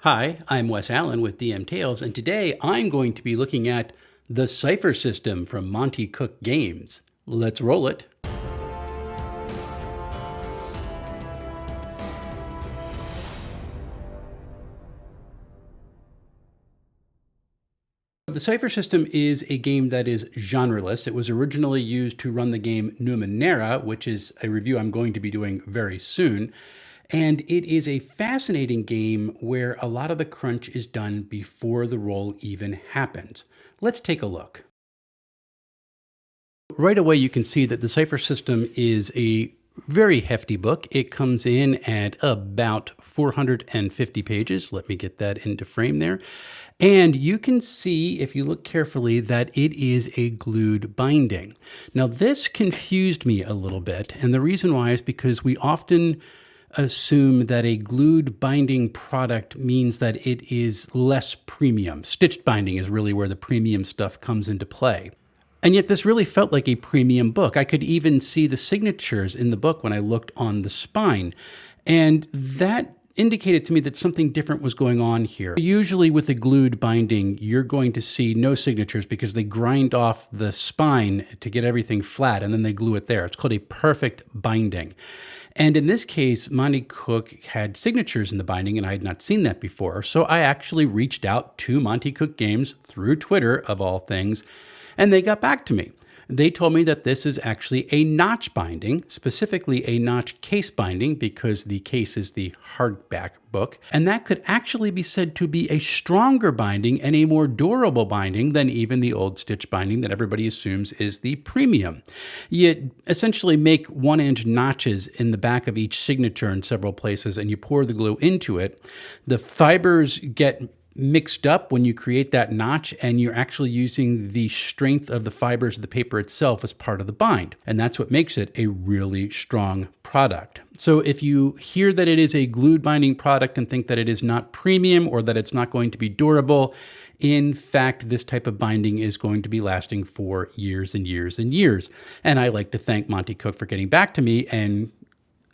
Hi, I'm Wes Allen with DM Tales, and today I'm going to be looking at the Cypher System from Monte Cook Games. Let's roll it. The Cypher System is a game that is genreless. It was originally used to run the game Numenera, which is a review I'm going to be doing very soon. And it is a fascinating game where a lot of the crunch is done before the roll even happens. Let's take a look. Right away, you can see that the Cypher System is a very hefty book. It comes in at about 450 pages. Let me get that into frame there. And you can see, if you look carefully, that it is a glued binding. Now, this confused me a little bit. And the reason why is because we often assume that a glued binding product means that it is less premium. Stitched binding is really where the premium stuff comes into play. And yet this really felt like a premium book. I could even see the signatures in the book when I looked on the spine. And that indicated to me that something different was going on here. Usually with a glued binding, you're going to see no signatures because they grind off the spine to get everything flat and then they glue it there. It's called a perfect binding. And in this case, Monte Cook had signatures in the binding, and I had not seen that before. So I actually reached out to Monte Cook Games through Twitter, of all things, and they got back to me. They told me that this is actually a notch binding, specifically a notch case binding, because the case is the hardback book, and that could actually be said to be a stronger binding and a more durable binding than even the old stitch binding that everybody assumes is the premium. You essentially make 1-inch notches in the back of each signature in several places, and you pour the glue into it. The fibers get mixed up when you create that notch, and you're actually using the strength of the fibers of the paper itself as part of the bind. And that's what makes it a really strong product. So if you hear that it is a glued binding product and think that it is not premium or that it's not going to be durable, in fact, this type of binding is going to be lasting for years and years and years. And I like to thank Monte Cook for getting back to me and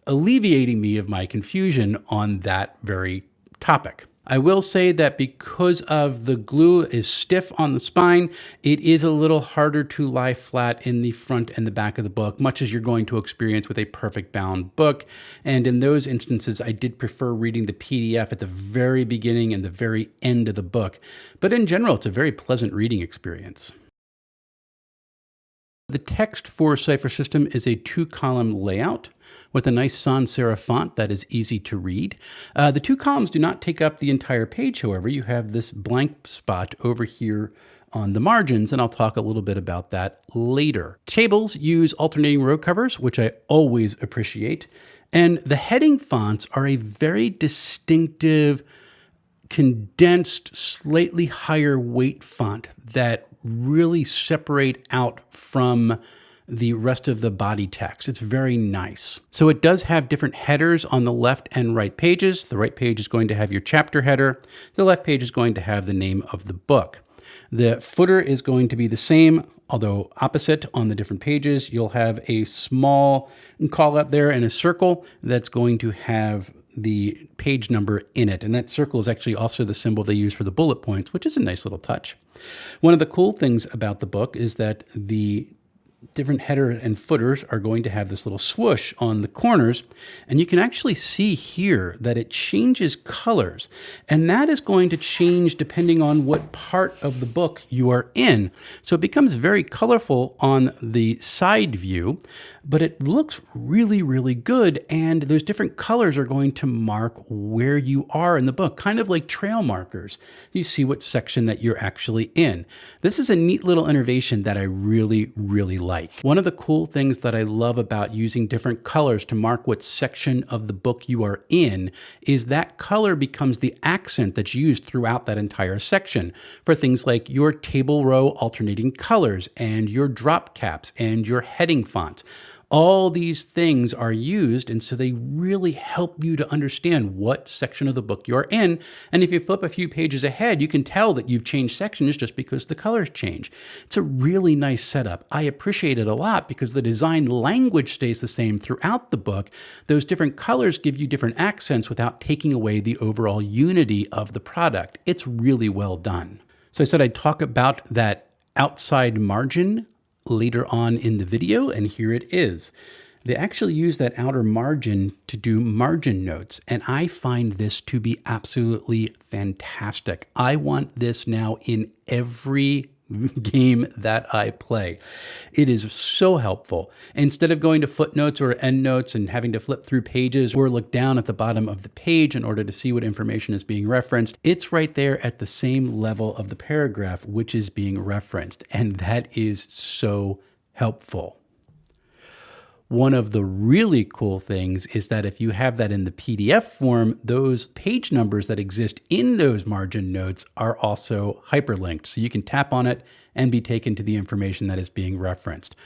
alleviating me of my confusion on that very topic. I will say that because of the glue is stiff on the spine, it is a little harder to lie flat in the front and the back of the book, much as you're going to experience with a perfect bound book. And in those instances, I did prefer reading the PDF at the very beginning and the very end of the book. But in general, it's a very pleasant reading experience. The text for Cypher System is a 2-column layout with a nice sans serif font that is easy to read. The 2 columns do not take up the entire page, however. You have this blank spot over here on the margins, and I'll talk a little bit about that later. Tables use alternating row covers, which I always appreciate. And the heading fonts are a very distinctive, condensed, slightly higher weight font that really separate out from the rest of the body text. It's very nice. So it does have different headers on the left and right pages. The right page is going to have your chapter header. The left page is going to have the name of the book. The footer is going to be the same, although opposite on the different pages. You'll have a small call out there and a circle that's going to have the page number in it. And that circle is actually also the symbol they use for the bullet points, which is a nice little touch. One of the cool things about the book is that the different header and footers are going to have this little swoosh on the corners, and you can actually see here that it changes colors, and that is going to change depending on what part of the book you are in. So it becomes very colorful on the side view, but it looks really, really good, and those different colors are going to mark where you are in the book, kind of like trail markers. You see what section that you're actually in. This is a neat little innovation that I really, really like. One of the cool things that I love about using different colors to mark what section of the book you are in is that color becomes the accent that's used throughout that entire section for things like your table row alternating colors and your drop caps and your heading font. All these things are used, and so they really help you to understand what section of the book you're in. And if you flip a few pages ahead, you can tell that you've changed sections just because the colors change. It's a really nice setup. I appreciate it a lot because the design language stays the same throughout the book. Those different colors give you different accents without taking away the overall unity of the product. It's really well done. So I said I'd talk about that outside margin later on in the video, and here it is. They actually use that outer margin to do margin notes, and I find this to be absolutely fantastic. I want this now in every game that I play. It is so helpful. Instead of going to footnotes or endnotes and having to flip through pages or look down at the bottom of the page in order to see what information is being referenced, it's right there at the same level of the paragraph which is being referenced. And that is so helpful. One of the really cool things is that if you have that in the PDF form, those page numbers that exist in those margin notes are also hyperlinked. So you can tap on it and be taken to the information that is being referenced.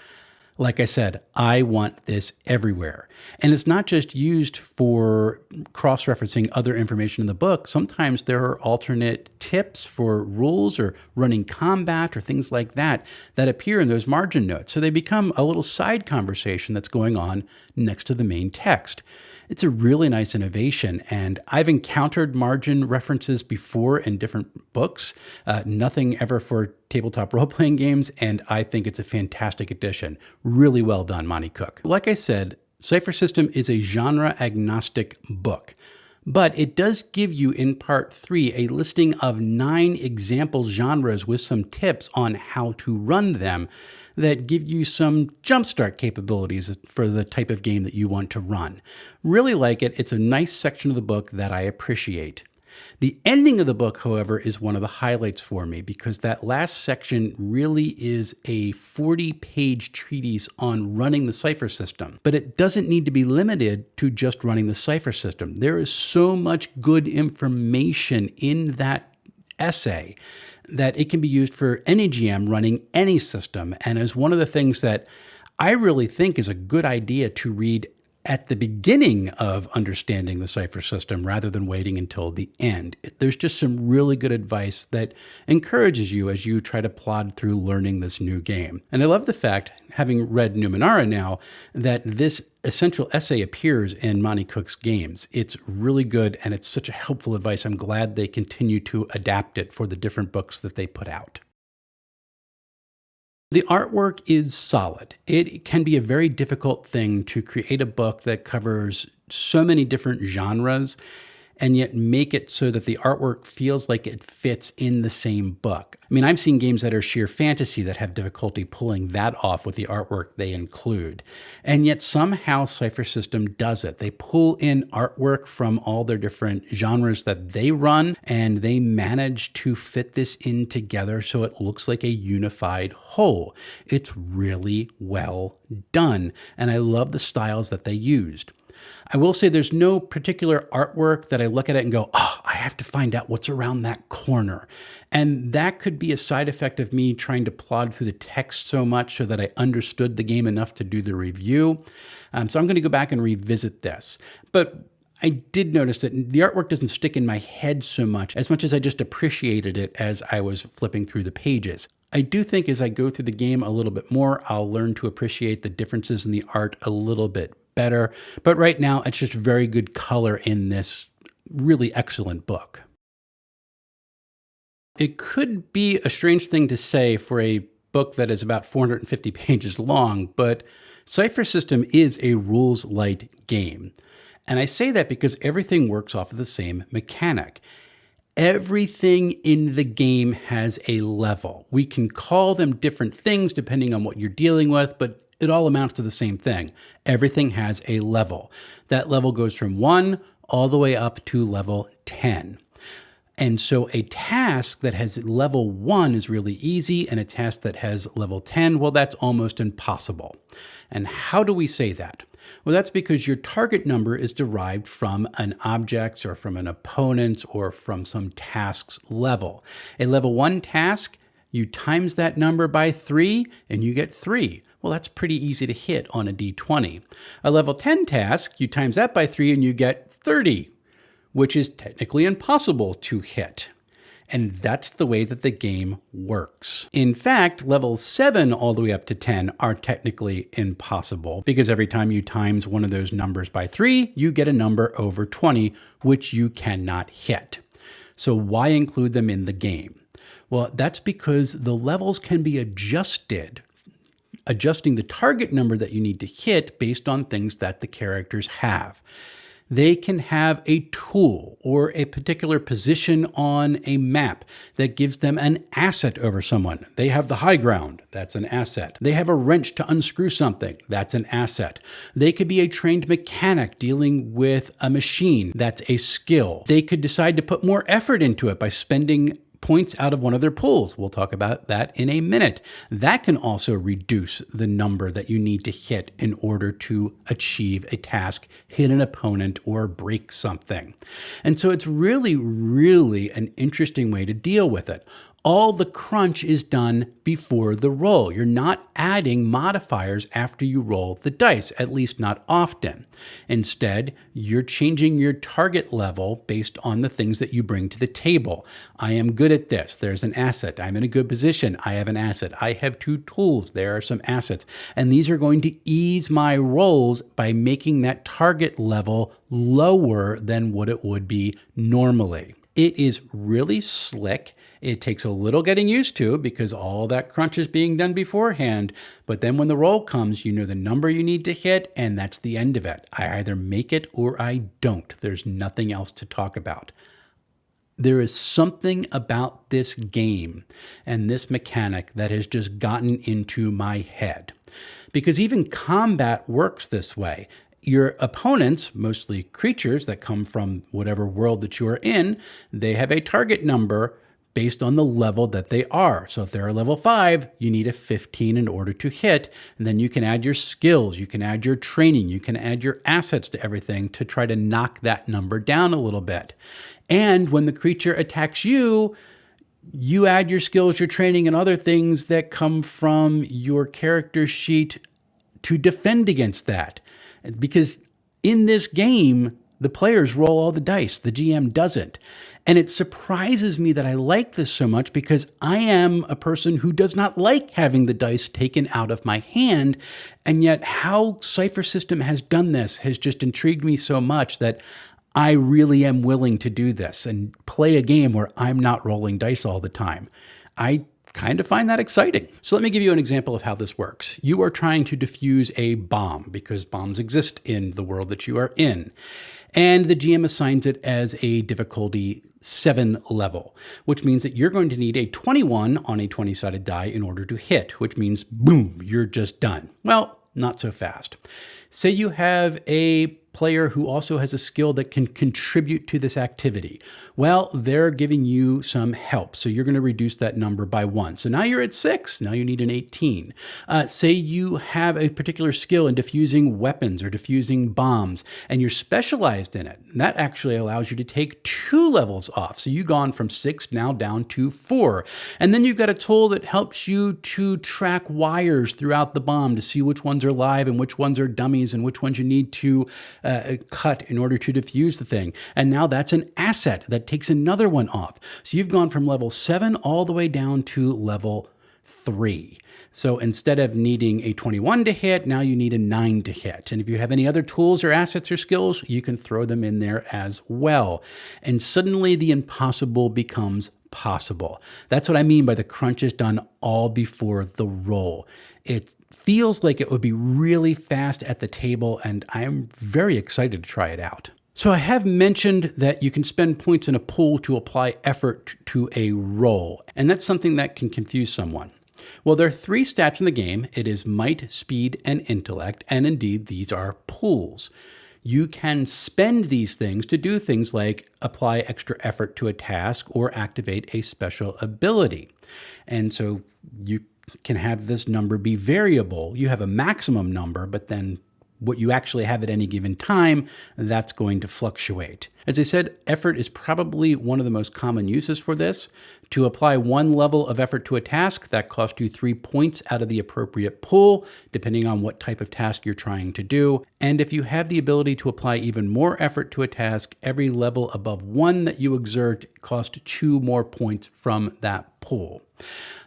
Like I said, I want this everywhere. And it's not just used for cross-referencing other information in the book. Sometimes there are alternate tips for rules or running combat or things like that that appear in those margin notes. So they become a little side conversation that's going on next to the main text. It's a really nice innovation, and I've encountered margin references before in different books, nothing ever for tabletop role-playing games, and I think it's a fantastic addition. Really well done, Monte Cook. Like I said, Cypher System is a genre-agnostic book, but it does give you in part 3 a listing of 9 example genres with some tips on how to run them that give you some jumpstart capabilities for the type of game that you want to run. Really like it. It's a nice section of the book that I appreciate. The ending of the book, however, is one of the highlights for me because that last section really is a 40-page treatise on running the Cypher System. But it doesn't need to be limited to just running the Cypher System. There is so much good information in that essay that it can be used for any GM running any system, and is one of the things that I really think is a good idea to read at the beginning of understanding the Cypher System rather than waiting until the end. There's just some really good advice that encourages you as you try to plod through learning this new game. And I love the fact, having read Numenera now, that this essential essay appears in Monte Cook's games. It's really good, and it's such a helpful advice. I'm glad they continue to adapt it for the different books that they put out. The artwork is solid. It can be a very difficult thing to create a book that covers so many different genres and yet make it so that the artwork feels like it fits in the same book. I mean, I've seen games that are sheer fantasy that have difficulty pulling that off with the artwork they include. And yet somehow Cypher System does it. They pull in artwork from all their different genres that they run, and they manage to fit this in together so it looks like a unified whole. It's really well done, and I love the styles that they used. I will say there's no particular artwork that I look at it and go, oh, I have to find out what's around that corner. And that could be a side effect of me trying to plod through the text so much so that I understood the game enough to do the review. So I'm going to go back and revisit this. But I did notice that the artwork doesn't stick in my head so much as I just appreciated it as I was flipping through the pages. I do think as I go through the game a little bit more, I'll learn to appreciate the differences in the art a little bit better. But right now, it's just very good color in this really excellent book. It could be a strange thing to say for a book that is about 450 pages long, but Cypher System is a rules-light game. And I say that because everything works off of the same mechanic. Everything in the game has a level. We can call them different things depending on what you're dealing with, but it all amounts to the same thing. Everything has a level. That level goes from 1 all the way up to level 10. And so a task that has level 1 is really easy, and a task that has level 10, well, that's almost impossible. And how do we say that? Well, that's because your target number is derived from an object or from an opponent or from some task's level. A level 1 task, you times that number by 3 and you get 3. Well, that's pretty easy to hit on a d20. A level 10 task, you times that by 3 and you get 30, which is technically impossible to hit. And that's the way that the game works. In fact, levels 7 all the way up to 10 are technically impossible because every time you times one of those numbers by 3, you get a number over 20, which you cannot hit. So why include them in the game? Well, that's because the levels can be adjusted, adjusting the target number that you need to hit based on things that the characters have. They can have a tool or a particular position on a map that gives them an asset over someone. They have the high ground. That's an asset. They have a wrench to unscrew something. That's an asset. They could be a trained mechanic dealing with a machine. That's a skill. They could decide to put more effort into it by spending points out of one of their pools. We'll talk about that in a minute. That can also reduce the number that you need to hit in order to achieve a task, hit an opponent, or break something. And so it's really, really an interesting way to deal with it. All the crunch is done before the roll. You're not adding modifiers after you roll the dice, at least not often. Instead, you're changing your target level based on the things that you bring to the table. I am good at this. There's an asset. I'm in a good position. I have an asset. I have 2 tools. There are some assets. And these are going to ease my rolls by making that target level lower than what it would be normally. It is really slick. It takes a little getting used to because all that crunch is being done beforehand. But then when the roll comes, you know the number you need to hit, and that's the end of it. I either make it or I don't. There's nothing else to talk about. There is something about this game and this mechanic that has just gotten into my head. Because even combat works this way. Your opponents, mostly creatures that come from whatever world that you are in, they have a target number based on the level that they are. So if they're a level 5, you need a 15 in order to hit. And then you can add your skills, you can add your training, you can add your assets to everything to try to knock that number down a little bit. And when the creature attacks you, you add your skills, your training, and other things that come from your character sheet to defend against that. Because in this game, the players roll all the dice. The GM doesn't. And it surprises me that I like this so much because I am a person who does not like having the dice taken out of my hand. And yet how Cypher System has done this has just intrigued me so much that I really am willing to do this and play a game where I'm not rolling dice all the time. I kind of find that exciting. So let me give you an example of how this works. You are trying to defuse a bomb because bombs exist in the world that you are in. And the GM assigns it as a difficulty 7 level, which means that you're going to need a 21 on a 20-sided die in order to hit, which means, boom, you're just done. Well, not so fast. Say you have a player who also has a skill that can contribute to this activity. Well, they're giving you some help. So you're going to reduce that number by 1. So now you're at 6. Now you need an 18. Say you have a particular skill in diffusing weapons or diffusing bombs, and you're specialized in it. And that actually allows you to take 2 levels off. So you've gone from 6 now down to 4. And then you've got a tool that helps you to track wires throughout the bomb to see which ones are live and which ones are dummies and which ones you need to cut in order to defuse the thing. And now that's an asset that takes another one off. So you've gone from level 7 all the way down to level 3. So instead of needing a 21 to hit, now you need a 9 to hit. And if you have any other tools or assets or skills, you can throw them in there as well. And suddenly the impossible becomes possible. That's what I mean by the crunch is done all before the roll. It feels like it would be really fast at the table, and I'm very excited to try it out. So I have mentioned that you can spend points in a pool to apply effort to a roll, and that's something that can confuse someone. Well, there are 3 stats in the game. It is might, speed, and intellect, and indeed these are pools. You can spend these things to do things like apply extra effort to a task or activate a special ability. And so you can have this number be variable. You have a maximum number, but then what you actually have at any given time, that's going to fluctuate. As I said, effort is probably one of the most common uses for this. To apply one level of effort to a task, that costs you 3 points out of the appropriate pool, depending on what type of task you're trying to do. And if you have the ability to apply even more effort to a task, every level above 1 that you exert costs 2 more points from that pool.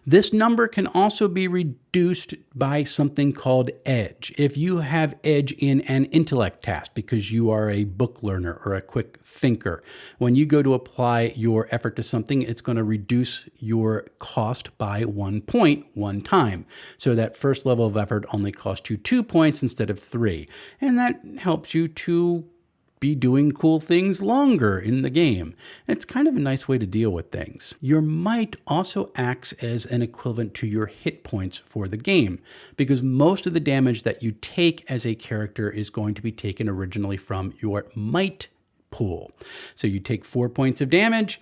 This number can also be reduced by something called edge. If you have edge in an intellect task because you are a book learner or a quick thinker, when you go to apply your effort to something, it's going to reduce your cost by 1 point one time. So that first level of effort only costs you 2 points instead of 3. And that helps you to be doing cool things longer in the game. It's kind of a nice way to deal with things. Your might also acts as an equivalent to your hit points for the game, because most of the damage that you take as a character is going to be taken originally from your might pool. So you take 4 points of damage,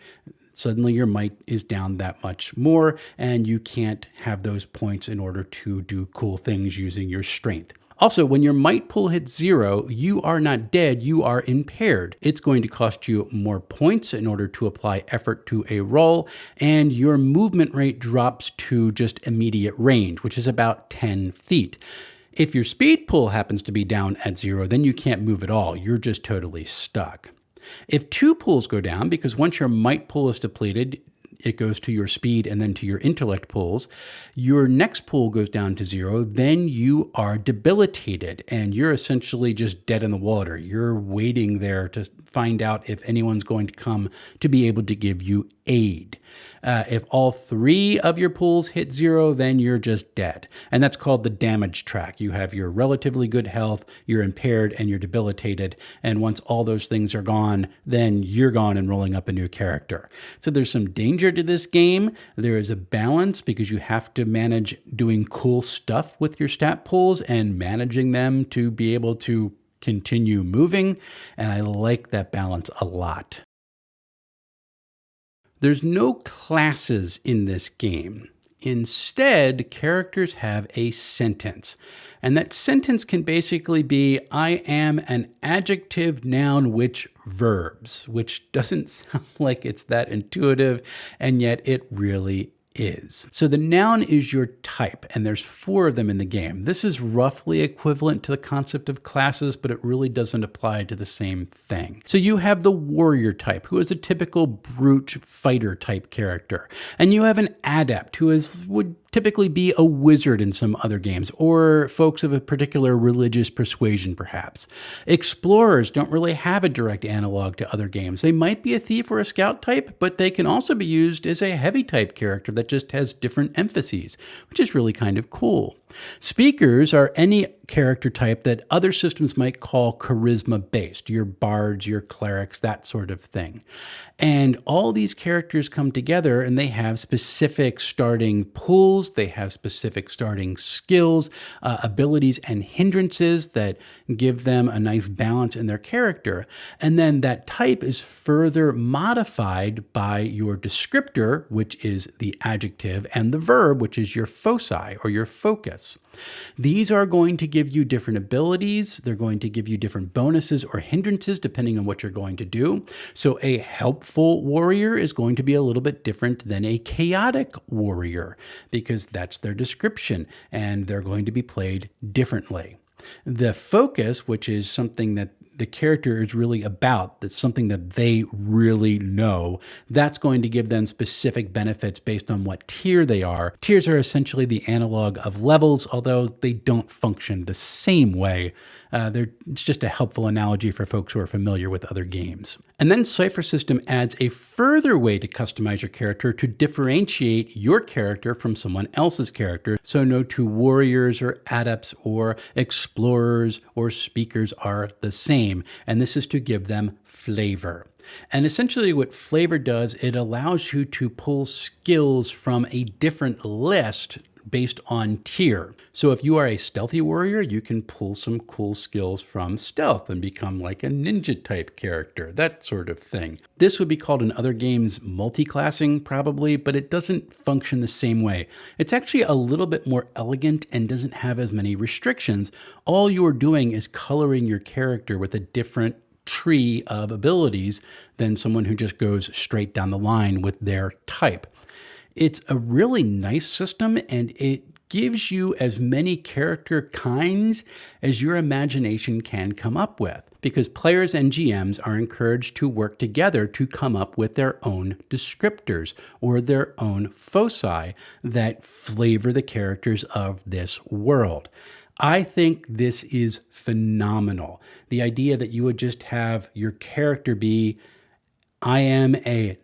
suddenly your might is down that much more, and you can't have those points in order to do cool things using your strength. Also, when your might pool hits 0, you are not dead, you are impaired. It's going to cost you more points in order to apply effort to a roll, and your movement rate drops to just immediate range, which is about 10 feet. If your speed pool happens to be down at 0, then you can't move at all. You're just totally stuck. If 2 pools go down, because once your might pool is depleted, it goes to your speed and then to your intellect pools. Your next pool goes down to 0, then you are debilitated and you're essentially just dead in the water. You're waiting there to find out if anyone's going to come to be able to give you aid. If all 3 of your pools hit 0, then you're just dead. And that's called the damage track. You have your relatively good health, you're impaired, and you're debilitated. And once all those things are gone, then you're gone and rolling up a new character. So there's some danger to this game. There is a balance because you have to manage doing cool stuff with your stat pools and managing them to be able to continue moving. And I like that balance a lot. There's no classes in this game. Instead, characters have a sentence. And that sentence can basically be, I am an adjective, noun, which verbs, which doesn't sound like it's that intuitive, and yet it really is. So the noun is your type, and there's 4 of them in the game. This is roughly equivalent to the concept of classes, but it really doesn't apply to the same thing. So you have the warrior type, who is a typical brute fighter type character. And you have an adept, who would typically be a wizard in some other games, or folks of a particular religious persuasion, perhaps. Explorers don't really have a direct analog to other games. They might be a thief or a scout type, but they can also be used as a heavy type character that just has different emphases, which is really kind of cool. Speakers are any character type that other systems might call charisma-based, your bards, your clerics, that sort of thing. And all these characters come together and they have specific starting pools, they have specific starting skills, abilities, and hindrances that give them a nice balance in their character. And then that type is further modified by your descriptor, which is the adjective, and the verb, which is your foci or your focus. These are going to give you different abilities. They're going to give you different bonuses or hindrances depending on what you're going to do. So a helpful warrior is going to be a little bit different than a chaotic warrior because that's their description and they're going to be played differently. The focus, which is something that the character is really about, that's something that they really know, that's going to give them specific benefits based on what tier they are. Tiers are essentially the analog of levels, although they don't function the same way. It's just a helpful analogy for folks who are familiar with other games. And then Cypher System adds a further way to customize your character to differentiate your character from someone else's character. So no 2 warriors or adepts or explorers or speakers are the same. And this is to give them flavor. And essentially what flavor does, it allows you to pull skills from a different list based on tier. So if you are a stealthy warrior, you can pull some cool skills from stealth and become like a ninja type character, that sort of thing. This would be called in other games multi-classing probably, but it doesn't function the same way. It's actually a little bit more elegant and doesn't have as many restrictions. All you're doing is coloring your character with a different tree of abilities than someone who just goes straight down the line with their type. It's a really nice system, and it gives you as many character kinds as your imagination can come up with, because players and GMs are encouraged to work together to come up with their own descriptors or their own foci that flavor the characters of this world. I think this is phenomenal. The idea that you would just have your character be, I am a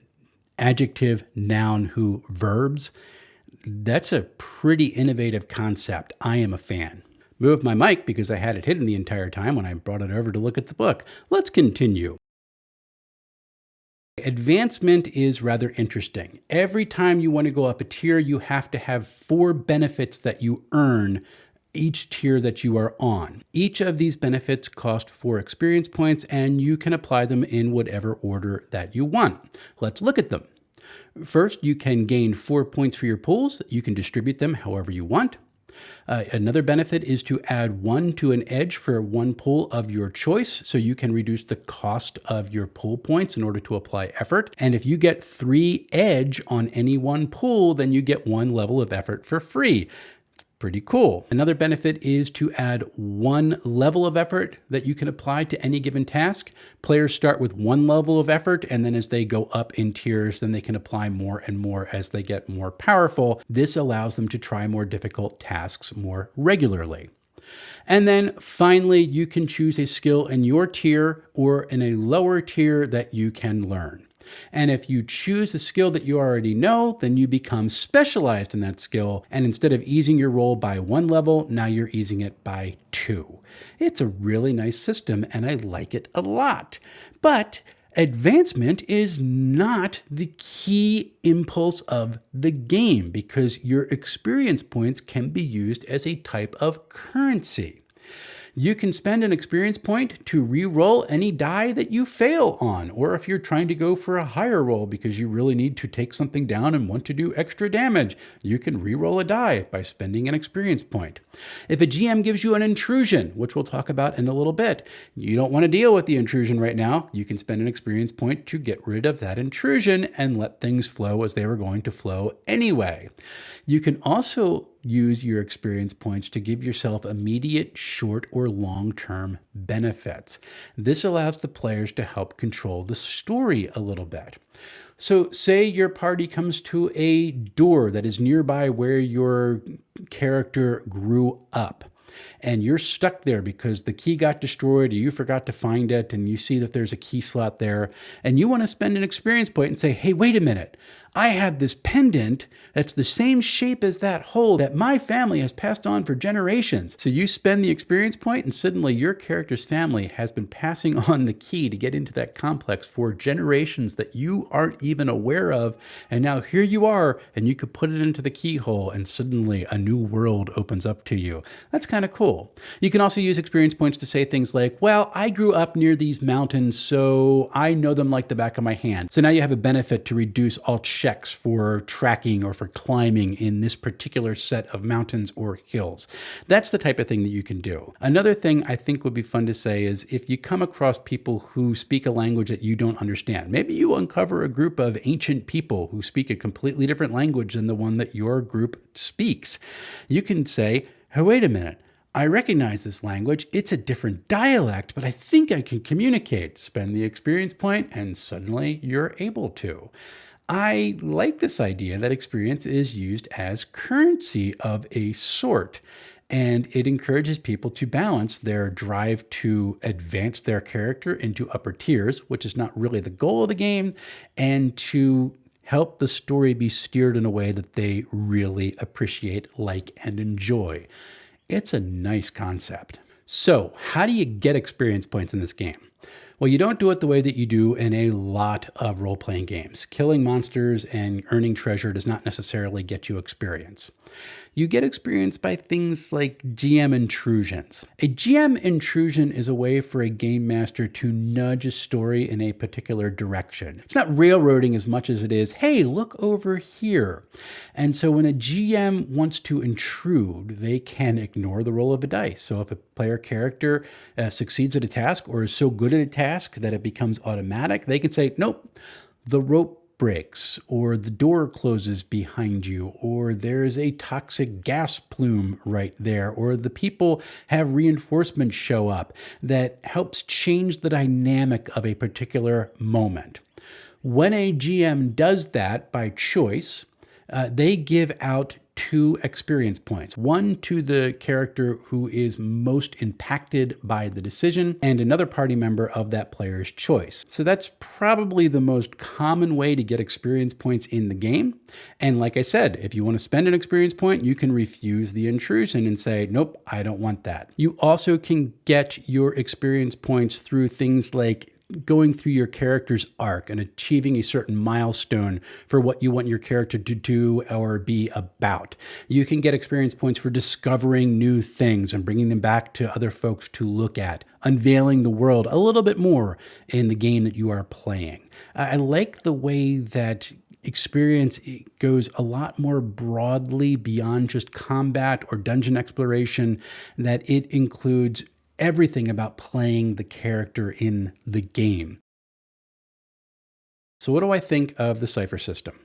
adjective, noun, who verbs. That's a pretty innovative concept. I am a fan. Moved my mic because I had it hidden the entire time when I brought it over to look at the book. Let's continue. Advancement is rather interesting. Every time you want to go up a tier, you have to have 4 benefits that you earn each tier that you are on. Each of these benefits cost 4 experience points, and you can apply them in whatever order that you want. Let's look at them. First, you can gain 4 points for your pools. You can distribute them however you want. Another benefit is to add 1 to an edge for 1 pool of your choice, so you can reduce the cost of your pool points in order to apply effort. And if you get 3 edge on any 1 pool, then you get 1 level of effort for free. Pretty cool. Another benefit is to add 1 level of effort that you can apply to any given task. Players start with 1 level of effort, and then as they go up in tiers, then they can apply more and more as they get more powerful. This allows them to try more difficult tasks more regularly. And then finally, you can choose a skill in your tier or in a lower tier that you can learn. And if you choose a skill that you already know, then you become specialized in that skill. And instead of easing your roll by 1 level, now you're easing it by 2. It's a really nice system, and I like it a lot. But advancement is not the key impulse of the game, because your experience points can be used as a type of currency. You can spend an experience point to re-roll any die that you fail on, or if you're trying to go for a higher roll because you really need to take something down and want to do extra damage, you can re-roll a die by spending an experience point. If a GM gives you an intrusion, which we'll talk about in a little bit, you don't want to deal with the intrusion right now, you can spend an experience point to get rid of that intrusion and let things flow as they were going to flow anyway. You can also use your experience points to give yourself immediate short or long-term benefits. This allows the players to help control the story a little bit. So say your party comes to a door that is nearby where your character grew up, and you're stuck there because the key got destroyed or you forgot to find it, and you see that there's a key slot there, and you want to spend an experience point and say, hey, wait a minute, I have this pendant that's the same shape as that hole that my family has passed on for generations. So you spend the experience point, and suddenly your character's family has been passing on the key to get into that complex for generations that you aren't even aware of. And now here you are, and you could put it into the keyhole, and suddenly a new world opens up to you. That's kind of cool. You can also use experience points to say things like, well, I grew up near these mountains, so I know them like the back of my hand. So now you have a benefit to reduce all checks for tracking or for climbing in this particular set of mountains or hills. That's the type of thing that you can do. Another thing I think would be fun to say is if you come across people who speak a language that you don't understand, maybe you uncover a group of ancient people who speak a completely different language than the one that your group speaks. You can say, hey, wait a minute, I recognize this language. It's a different dialect, but I think I can communicate. Spend the experience point, and suddenly you're able to. I like this idea that experience is used as currency of a sort, and it encourages people to balance their drive to advance their character into upper tiers, which is not really the goal of the game, and to help the story be steered in a way that they really appreciate, like, and enjoy. It's a nice concept. So, how do you get experience points in this game? Well, you don't do it the way that you do in a lot of role-playing games. Killing monsters and earning treasure does not necessarily get you experience. You get experience by things like GM intrusions. A GM intrusion is a way for a game master to nudge a story in a particular direction. It's not railroading as much as it is, hey, look over here. And so when a GM wants to intrude, they can ignore the roll of a dice. So if a player character succeeds at a task or is so good at a task that it becomes automatic, they can say, nope, the rope breaks, or the door closes behind you, or there's a toxic gas plume right there, or the people have reinforcements show up that helps change the dynamic of a particular moment. When a GM does that by choice, they give out 2 experience points, one to the character who is most impacted by the decision and another party member of that player's choice. So that's probably the most common way to get experience points in the game. And like I said, if you want to spend an experience point, you can refuse the intrusion and say, nope, I don't want that. You also can get your experience points through things like going through your character's arc and achieving a certain milestone for what you want your character to do or be about. You can get experience points for discovering new things and bringing them back to other folks to look at, unveiling the world a little bit more in the game that you are playing. I like the way that experience goes a lot more broadly beyond just combat or dungeon exploration, that it includes everything about playing the character in the game. So what do I think of the Cypher System?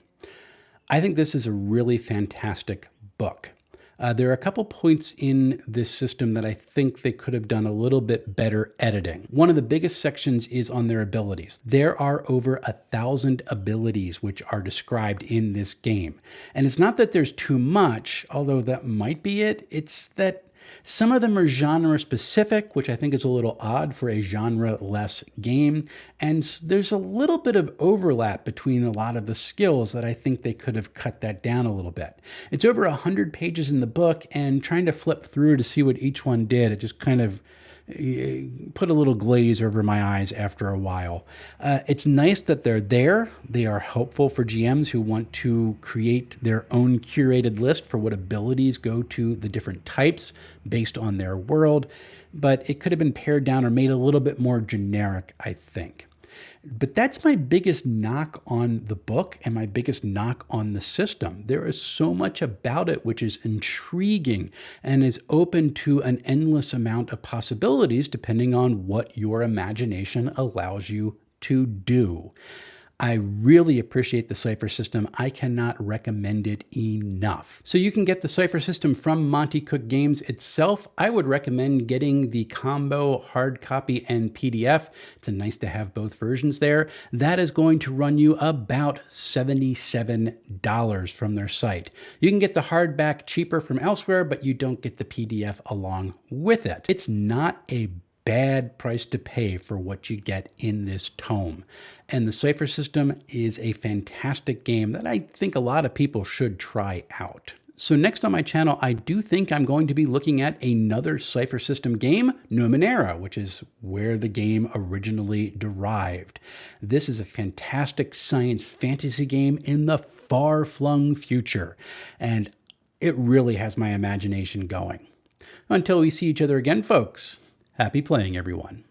I think this is a really fantastic book. There are a couple points in this system that I think they could have done a little bit better editing. One of the biggest sections is on their abilities. There are over 1,000 abilities which are described in this game. And it's not that there's too much, although that might be it. It's that some of them are genre specific, which I think is a little odd for a genre-less game. And there's a little bit of overlap between a lot of the skills that I think they could have cut that down a little bit. It's over 100 pages in the book, and trying to flip through to see what each one did, it just kind of put a little glaze over my eyes after a while. It's nice that they're there. They are helpful for GMs who want to create their own curated list for what abilities go to the different types based on their world, but it could have been pared down or made a little bit more generic, I think. But that's my biggest knock on the book and my biggest knock on the system. There is so much about it which is intriguing and is open to an endless amount of possibilities depending on what your imagination allows you to do. I really appreciate the Cypher System. I cannot recommend it enough. So you can get the Cypher System from Monte Cook Games itself. I would recommend getting the combo hard copy and PDF. It's nice to have both versions there. That is going to run you about $77 from their site. You can get the hardback cheaper from elsewhere, but you don't get the PDF along with it. It's not a bad price to pay for what you get in this tome. And the Cypher System is a fantastic game that I think a lot of people should try out. So next on my channel, I do think I'm going to be looking at another Cypher System game, Numenera, which is where the game originally derived. This is a fantastic science fantasy game in the far-flung future, and it really has my imagination going. Until we see each other again, folks, happy playing, everyone.